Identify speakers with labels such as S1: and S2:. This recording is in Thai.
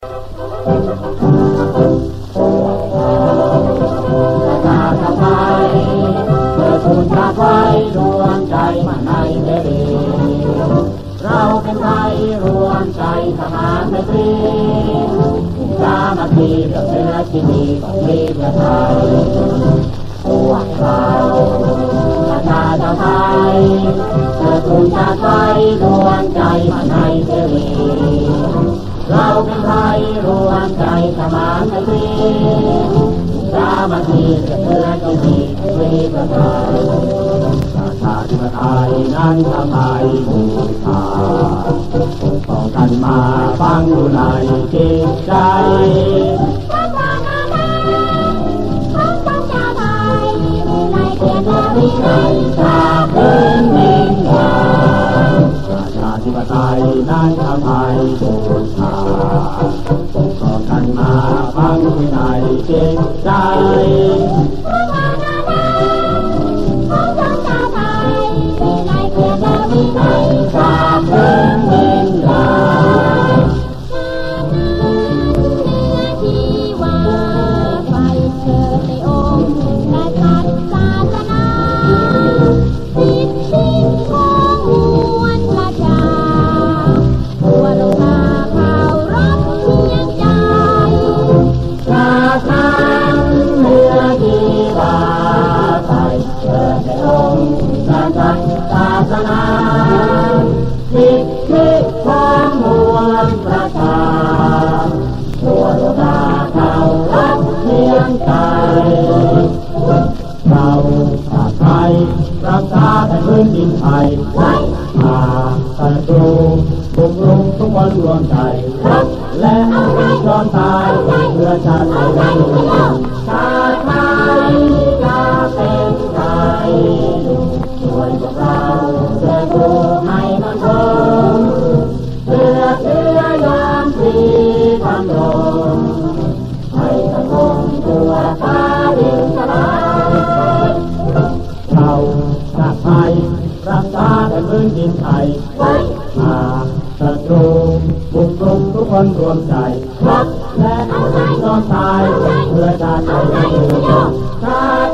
S1: คุณจะไว้รวมใจมันในเสรีเราเป็นไทยรวมใจทหารไมตรีสามัคคีเพื่อเชื้อที่ดีของเพื่อไทยพวกเราประชาชนไทยคุณจะไว้รวมใจมันในเสรีเราเป็นไทยรวมใจทหารไมตรีสามัคคีเพื่อเชื้อที่ดีของเพื่อไทยประชาธิปไตยนั้นทำไมบูชาต่อกันมาฟังอยู่ในจิตใจชาติเป็นวิญญาณประชาธิปไตยนั้นทำไมบูชาต่อกันมาฟังอยู่ในจิตใจชาติเป็นวิญญาณ
S2: ที่ว่าไฟเกิดในองค์และชัดศาสนาสิทธิของมวลประชาทั่วโลกมาเคารพเพียงใจ
S1: ชาติเมื่อที่ว่าไฟเกิดในองค์และชัดศาสนาสิทธิของมวลประชาทั่วโลกมาเคารพเพียงใจเราชาติไทยรักษาแผ่นพื้นดินไทยไว้มาศัตรูบุกรุกทุกคนรวมใจและยอมตายเพื่อชาติไทยได้ชาติไทยจะเป็นไทยช่วยพวกเราเพื่อผู้ให้มันคงเพื่อเชื้อยอมสีทำลงให้สังคมตัวตาดินสลายเราชาติไทยรักษาแผ่นพื้นดินไทยไว้มาศัตรูบุกรุกทุกคนรวมใจและยอมตายเพื่อชาติไทยชาติ